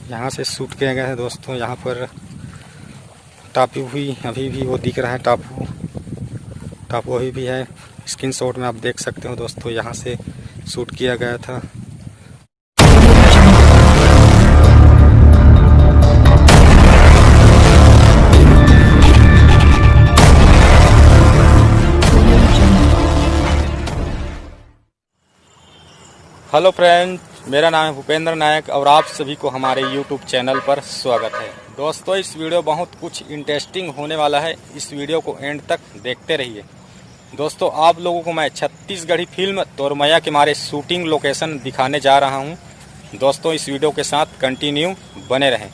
यहाँ से शूट किया गया है दोस्तों। यहाँ पर टापू भी अभी भी वो दिख रहा है, टापू अभी भी है। स्क्रीनशॉट में आप देख सकते हो दोस्तों, यहाँ से शूट किया गया था। हेलो फ्रेंड, मेरा नाम है भूपेंद्र नायक और आप सभी को हमारे यूट्यूब चैनल पर स्वागत है। दोस्तों, इस वीडियो बहुत कुछ इंटरेस्टिंग होने वाला है, इस वीडियो को एंड तक देखते रहिए। दोस्तों, आप लोगों को मैं छत्तीसगढ़ी फिल्म तोरमैया के मारे शूटिंग लोकेशन दिखाने जा रहा हूं। दोस्तों, इस वीडियो के साथ कंटिन्यू बने रहें।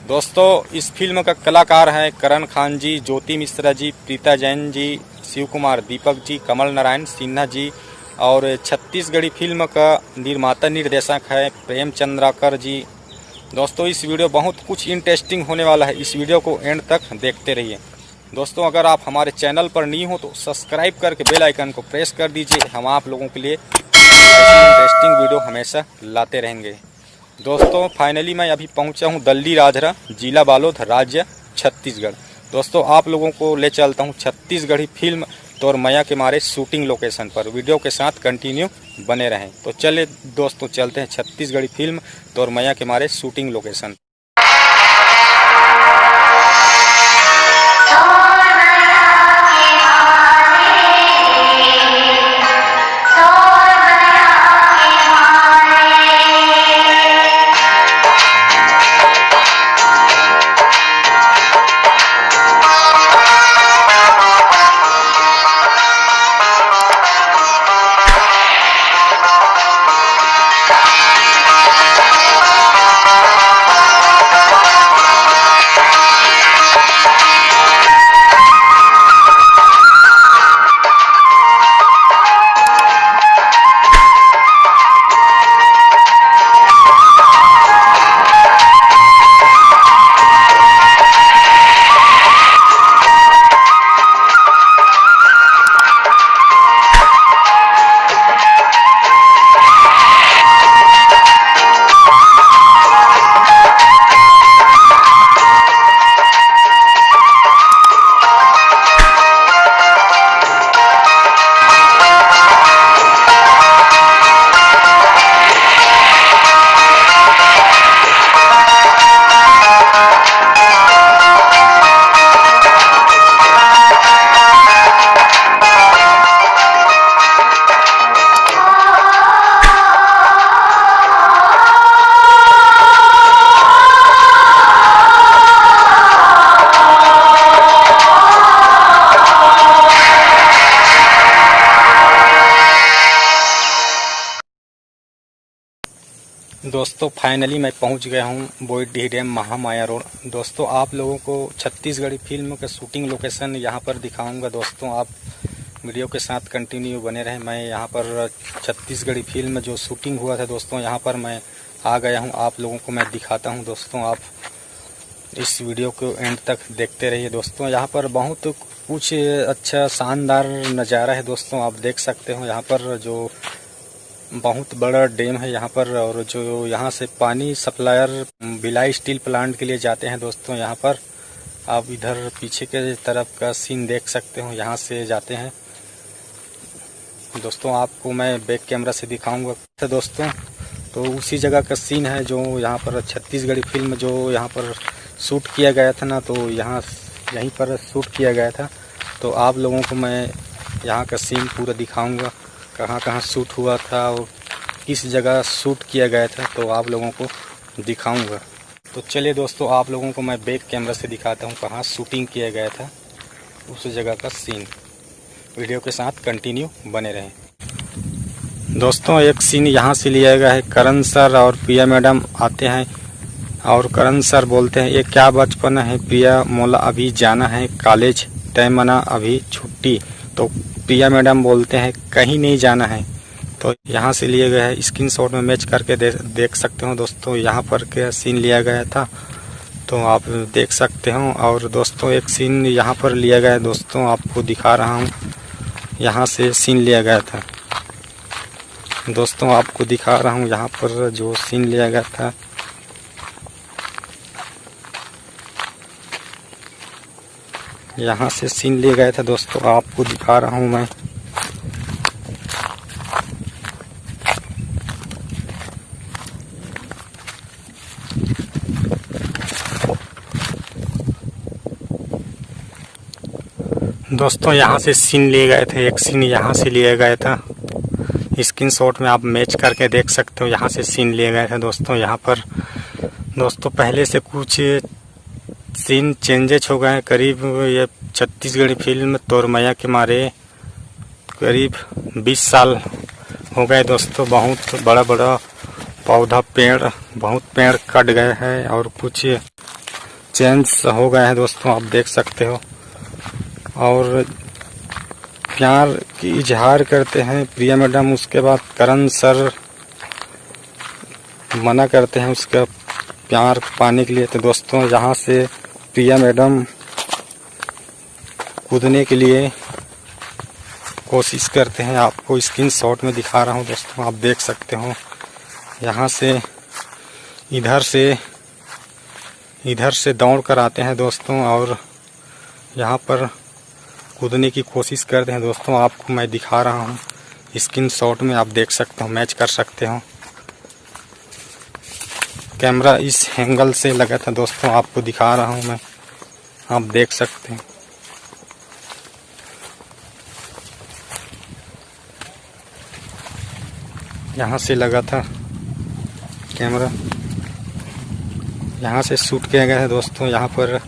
दोस्तों, इस फिल्म का कलाकार है करण खान जी, ज्योति मिश्रा जी, प्रीता जैन जी, शिव कुमार दीपक जी, कमल नारायण सिन्हा जी और छत्तीसगढ़ी फिल्म का निर्माता निर्देशक है प्रेम चंद्राकर जी। दोस्तों, इस वीडियो बहुत कुछ इंटरेस्टिंग होने वाला है, इस वीडियो को एंड तक देखते रहिए। दोस्तों, अगर आप हमारे चैनल पर नहीं हो तो सब्सक्राइब करके बेल आइकन को प्रेस कर दीजिए। हम आप लोगों के लिए ऐसी इंटरेस्टिंग वीडियो हमेशा लाते रहेंगे। दोस्तों, फाइनली मैं अभी पहुंचा हूं दल्ली राजहरा, जिला बालोद, राज्य छत्तीसगढ़। दोस्तों, आप लोगों को ले चलता हूं छत्तीसगढ़ी फिल्म तोरमैया के मारे शूटिंग लोकेशन पर। वीडियो के साथ कंटिन्यू बने रहें। तो चले दोस्तों, चलते हैं छत्तीसगढ़ी फिल्म तोरमैया के मारे शूटिंग लोकेशन। दोस्तों, फाइनली मैं पहुंच गया हूं बोईडीह डैम, महामाया रोड। दोस्तों, आप लोगों को छत्तीसगढ़ी फिल्म का शूटिंग लोकेशन यहां पर दिखाऊंगा। दोस्तों, आप वीडियो के साथ कंटिन्यू बने रहें। मैं यहां पर छत्तीसगढ़ी फिल्म जो शूटिंग हुआ था दोस्तों, यहां पर मैं आ गया हूं। आप लोगों को मैं दिखाता हूं। दोस्तों, आप इस वीडियो को एंड तक देखते रहिए। दोस्तों, यहाँ पर बहुत कुछ अच्छा शानदार नज़ारा है। दोस्तों, आप देख सकते हो यहाँ पर जो बहुत बड़ा डैम है यहाँ पर, और जो यहाँ से पानी सप्लायर भिलाई स्टील प्लांट के लिए जाते हैं। दोस्तों, यहाँ पर आप इधर पीछे के तरफ का सीन देख सकते हो, यहाँ से जाते हैं। दोस्तों, आपको मैं बैक कैमरा से दिखाऊंगा। दोस्तों, तो उसी जगह का सीन है जो यहाँ पर छत्तीसगढ़ी फिल्म जो यहाँ पर शूट किया गया था ना, तो यहीं पर शूट किया गया था। तो आप लोगों को मैं यहाँ का सीन पूरा दिखाऊंगा, कहाँ कहाँ शूट हुआ था और किस जगह शूट किया गया था, तो आप लोगों को दिखाऊंगा। तो चलिए दोस्तों, आप लोगों को मैं बैक कैमरा से दिखाता हूँ कहाँ शूटिंग किया गया था, उस जगह का सीन। वीडियो के साथ कंटिन्यू बने रहें। दोस्तों, एक सीन यहाँ से लिया गया है। करण सर और प्रिया मैडम आते हैं और करण सर बोलते हैं, ये क्या बचपन है प्रिया, मोला अभी जाना है कॉलेज, टाइम मना अभी छुट्टी। तो प्रिया मैडम बोलते हैं, कहीं नहीं जाना है। तो यहाँ से लिए गए है, स्क्रीनशॉट में मैच करके देख सकते हो। दोस्तों, यहाँ पर क्या सीन लिया गया था तो आप देख सकते हो। और दोस्तों, एक सीन यहाँ पर लिया गया है। दोस्तों, आपको दिखा रहा हूँ, यहाँ से सीन लिया गया था। दोस्तों, आपको दिखा रहा हूँ यहाँ पर जो सीन लिया गया था। यहाँ से सीन ले गए थे दोस्तों, आपको दिखा रहा हूँ मैं। दोस्तों यहाँ से सीन लिए गए थे, एक सीन यहाँ से लिया गया था। स्क्रीन शॉट में आप मैच करके देख सकते हो, यहाँ से सीन लिए गए थे दोस्तों। यहाँ पर दोस्तों पहले से कुछ सीन चेंजेज हो गए हैं। करीब ये छत्तीसगढ़ी फिल्म तोरमैया के मारे करीब 20 साल हो गए दोस्तों। बहुत बड़ा बड़ा पौधा बहुत पेड़ कट गए हैं और कुछ चेंज हो गए हैं दोस्तों, आप देख सकते हो। और प्यार की इजहार करते हैं प्रिया मैडम, उसके बाद करण सर मना करते हैं उसका प्यार पाने के लिए। तो दोस्तों यहाँ से प्रिया मैडम कूदने के लिए कोशिश करते हैं, आपको स्क्रीन शॉट में दिखा रहा हूँ दोस्तों, आप देख सकते हो। यहाँ से इधर से दौड़ कर आते हैं दोस्तों और यहाँ पर कूदने की कोशिश करते हैं दोस्तों। आपको मैं दिखा रहा हूँ स्क्रीन शॉट में, आप देख सकते हो, मैच कर सकते हो। कैमरा इस एंगल से लगा था दोस्तों, आपको दिखा रहा हूँ मैं, आप देख सकते हैं। यहाँ से लगा था कैमरा, यहाँ से शूट किया गया है दोस्तों। यहाँ पर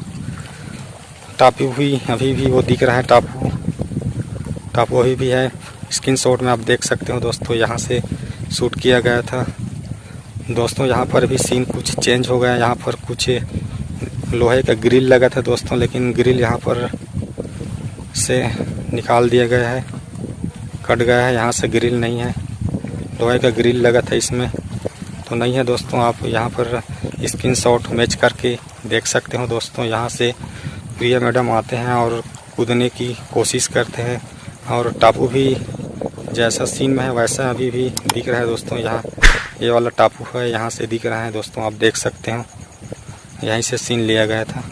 टापू भी अभी भी वो दिख रहा है, टापू अभी भी है। स्क्रीन शॉट में आप देख सकते हो दोस्तों, यहाँ से शूट किया गया था दोस्तों। यहाँ पर भी सीन कुछ चेंज हो गया, यहाँ पर कुछ लोहे का ग्रिल लगा था दोस्तों, लेकिन ग्रिल यहाँ पर से निकाल दिया गया है, कट गया है। यहाँ से ग्रिल नहीं है, लोहे का ग्रिल लगा था इसमें तो नहीं है दोस्तों। आप यहाँ पर स्क्रीन शॉट मैच करके देख सकते हो दोस्तों। यहाँ से प्रिया मैडम आते हैं और कूदने की कोशिश करते हैं और टापू भी जैसा सीन में है वैसा अभी भी दिख रहा है दोस्तों। यहाँ ये वाला टापू है, यहाँ से दिख रहा है दोस्तों, आप देख सकते हो। यहीं से सीन लिया गया था,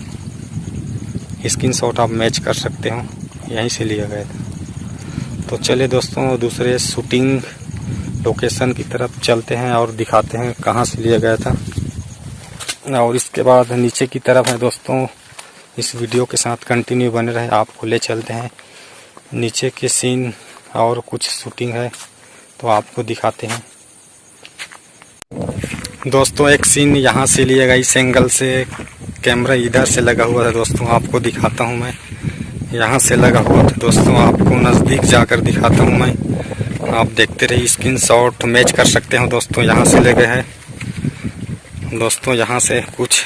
स्क्रीन शॉट आप मैच कर सकते हो, यहीं से लिया गया था। तो चलिए दोस्तों दूसरे शूटिंग लोकेशन की तरफ चलते हैं और दिखाते हैं कहाँ से लिया गया था। और इसके बाद नीचे की तरफ है दोस्तों, इस वीडियो के साथ कंटिन्यू बने रहे, आपको ले चलते हैं नीचे के सीन और कुछ शूटिंग है तो आपको दिखाते हैं दोस्तों। एक सीन यहाँ से लिया गया, इस एंगल से कैमरा इधर से लगा हुआ था दोस्तों, आपको दिखाता हूँ मैं। यहाँ से लगा हुआ था दोस्तों, आपको नज़दीक जाकर दिखाता हूँ मैं, आप देखते रहिए। स्क्रीन शॉट मैच कर सकते हो दोस्तों, यहाँ से ले गए हैं दोस्तों। यहाँ से कुछ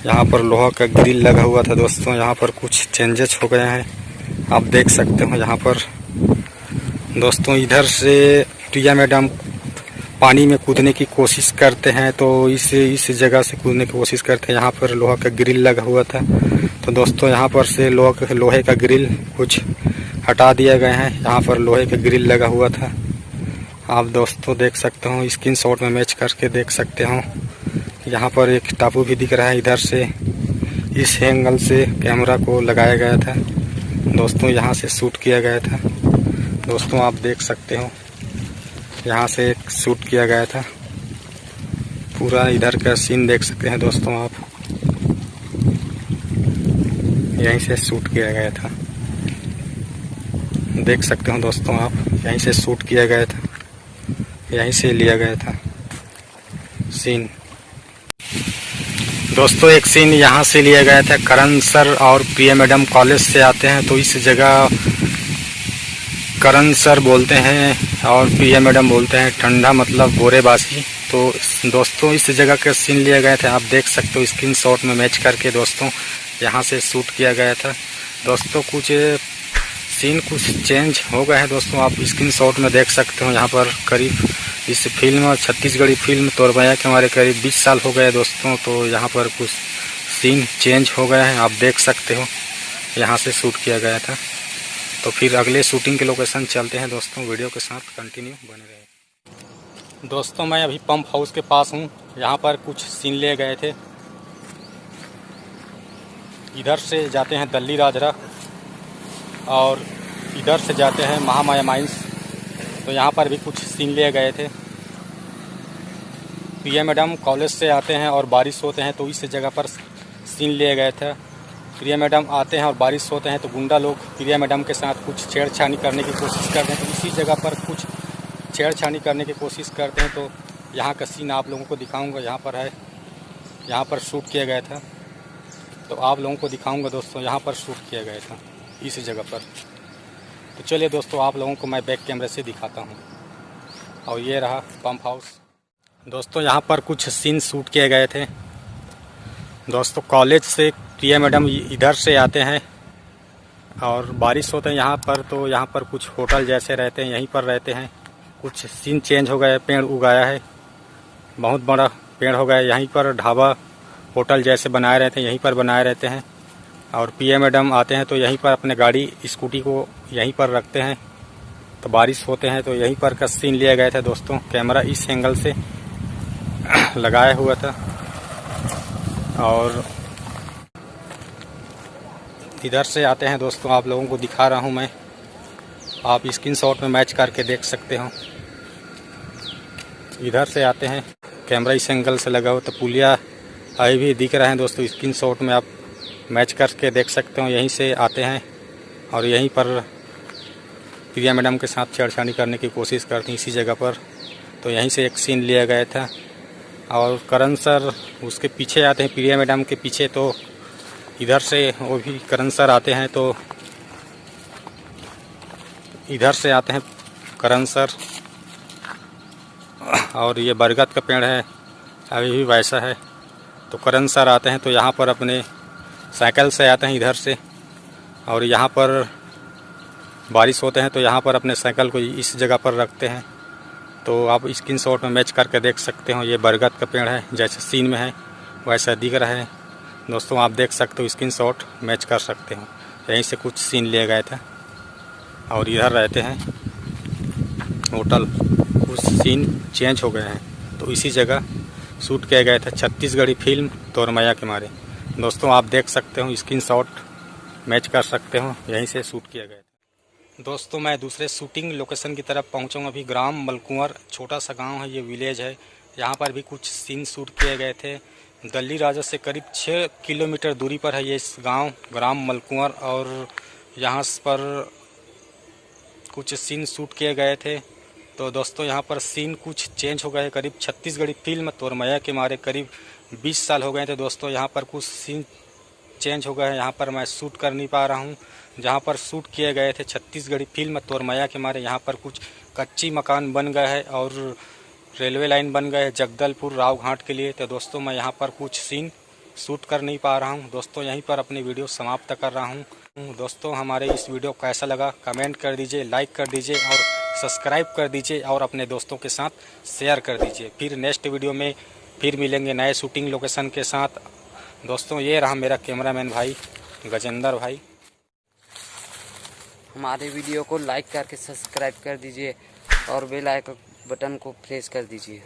यहाँ पर लोहा का ग्रिल लगा हुआ था दोस्तों, यहाँ पर कुछ चेंजेस हो गए हैं, आप देख सकते हो। यहाँ पर दोस्तों इधर से प्रिया मैडम पानी में कूदने की कोशिश करते हैं तो इस जगह से कूदने की कोशिश करते हैं। यहाँ पर लोहा का ग्रिल लगा हुआ था तो दोस्तों यहाँ पर से लोहे का ग्रिल कुछ हटा दिया गया है। यहाँ पर लोहे का ग्रिल लगा हुआ था, आप दोस्तों देख सकते हो, स्क्रीन शॉट में मैच करके देख सकते हो। यहाँ पर एक टापू भी दिख रहा है, इधर से इस एंगल से कैमरा को लगाया गया था दोस्तों, यहाँ से शूट किया गया था दोस्तों, आप देख सकते हो। यहाँ से एक शूट किया गया था, पूरा इधर का सीन देख सकते हैं दोस्तों आप, यहीं से शूट किया गया था, देख सकते हो दोस्तों आप। यहीं से शूट किया गया था, यहीं से लिया गया था सीन दोस्तों। एक सीन यहाँ से लिया गया था, करण सर और प्रिया मैडम कॉलेज से आते हैं तो इस जगह करण सर बोलते हैं और प्रिया मैडम बोलते हैं ठंडा मतलब गोरेबासी। तो दोस्तों इस जगह का सीन लिया गया था, आप देख सकते हो स्क्रीन शॉट में मैच करके दोस्तों, यहाँ से शूट किया गया था दोस्तों। कुछ सीन कुछ चेंज हो गया है दोस्तों, आप स्क्रीन शॉट में देख सकते हो। यहाँ पर करीब इस फिल्म छत्तीसगढ़ी फिल्म तोरमैया के हमारे करीब 20 साल हो गए दोस्तों, तो यहाँ पर कुछ सीन चेंज हो गया है, आप देख सकते हो। यहाँ से शूट किया गया था तो फिर अगले शूटिंग के लोकेशन चलते हैं दोस्तों, वीडियो के साथ कंटिन्यू बने रहे दोस्तों। मैं अभी पंप हाउस के पास हूँ, यहाँ पर कुछ सीन लिए गए थे, इधर से जाते हैं दल्ली राजरा और इधर से जाते हैं महामाया माइंस। तो यहाँ पर भी कुछ सीन लिए गए थे। प्रिया मैडम कॉलेज से आते हैं और बारिश होते हैं तो इस जगह पर सीन लिए गए थे। प्रिया मैडम आते हैं और बारिश होते हैं तो गुंडा लोग प्रिया मैडम के साथ कुछ छेड़छानी करने की कोशिश करते हैं। तो इसी जगह पर कुछ छेड़छानी करने की कोशिश करते हैं। तो यहाँ का सीन आप लोगों को दिखाऊंगा। यहाँ पर है, यहाँ पर शूट किया गया था। तो आप लोगों को दिखाऊंगा दोस्तों, यहाँ पर शूट किया गया था इस जगह पर। तो चलिए दोस्तों, आप लोगों को मैं बैक कैमरे से दिखाता हूँ। और ये रहा पंप हाउस। दोस्तों यहाँ पर कुछ सीन शूट किए गए थे। दोस्तों कॉलेज से प्रिया मैडम इधर से आते हैं और बारिश होते हैं यहाँ पर। तो यहाँ पर कुछ होटल जैसे रहते हैं, यहीं पर रहते हैं। कुछ सीन चेंज हो गए, पेड़ उगाया है, बहुत बड़ा पेड़ हो गया। यहीं पर ढाबा होटल जैसे बनाए रहते हैं, यहीं पर बनाए रहते हैं। और प्रिया मैडम आते हैं तो यहीं पर अपने गाड़ी स्कूटी को यहीं पर रखते हैं। तो बारिश होते हैं तो यहीं पर का सीन लिया गया था दोस्तों। कैमरा इस एंगल से लगाया हुआ था और इधर से आते हैं दोस्तों। आप लोगों को दिखा रहा हूं मैं, आप स्क्रीनशॉट में मैच करके देख सकते हो। इधर से आते हैं, कैमरा इस एंगल से लगा हो तो पुलिया अभी भी दिख रहे हैं दोस्तों। स्क्रीनशॉट में आप मैच करके देख सकते हो। यहीं से आते हैं और यहीं पर प्रिया मैडम के साथ छेड़छाड़ी करने की कोशिश करती हैं इसी जगह पर। तो यहीं से एक सीन लिया गया था। और करण सर उसके पीछे आते हैं, प्रिया मैडम के पीछे। तो इधर से वो भी करण सर आते हैं। तो इधर से आते हैं करण सर। और ये बरगद का पेड़ है, अभी भी वैसा है। तो करण सर आते हैं तो यहाँ पर अपने साइकिल से आते हैं इधर से। और यहाँ पर बारिश होते हैं तो यहाँ पर अपने साइकिल को इस जगह पर रखते हैं। तो आप स्क्रीनशॉट में मैच करके देख सकते हो। ये बरगद का पेड़ है, जैसे सीन में है वैसा दिख रहा है दोस्तों। आप देख सकते हो, स्क्रीनशॉट मैच कर सकते हो। यहीं से कुछ सीन लिए गए थे। और इधर रहते हैं होटल, कुछ सीन चेंज हो गए हैं तो इसी जगह शूट किया गया था। छत्तीसगढ़ी फिल्म तोरमैया के मारे दोस्तों। आप देख सकते हो, स्क्रीनशॉट मैच कर सकते हो। यहीं से शूट किया गया था दोस्तों। मैं दूसरे शूटिंग लोकेशन की तरफ पहुंचा हूं। अभी ग्राम मलकुंवर, छोटा सा गांव है, ये विलेज है। यहाँ पर भी कुछ सीन शूट किए गए थे। दल्ली राजा से करीब 6 किलोमीटर दूरी पर है ये इस गांव ग्राम मलकुंवर। और यहाँ पर कुछ सीन शूट किए गए थे। तो दोस्तों यहाँ पर सीन कुछ चेंज हो गए। करीब छत्तीसगढ़ी फिल्म तोरमैया के मारे करीब 20 साल हो गए थे दोस्तों। यहाँ पर कुछ सीन चेंज हो गए हैं। यहाँ पर मैं शूट कर नहीं पा रहा हूँ। जहाँ पर शूट किए गए थे छत्तीसगढ़ी फिल्म तोरमैया के मारे, यहाँ पर कुछ कच्ची मकान बन गए हैं और रेलवे लाइन बन गए है जगदलपुर रावघाट के लिए। तो दोस्तों मैं यहाँ पर कुछ सीन शूट कर नहीं पा रहा हूँ दोस्तों। यहीं पर अपनी वीडियो समाप्त कर रहा हूँ दोस्तों। हमारे इस वीडियो को कैसा लगा कमेंट कर दीजिए, लाइक कर दीजिए और सब्सक्राइब कर दीजिए और अपने दोस्तों के साथ शेयर कर दीजिए। फिर नेक्स्ट वीडियो में फिर मिलेंगे नए शूटिंग लोकेशन के साथ दोस्तों। ये रहा मेरा कैमरामैन भाई गजेंद्र भाई। हमारे वीडियो को लाइक करके सब्सक्राइब कर दीजिए और बेल आइकन बटन को प्रेस कर दीजिए।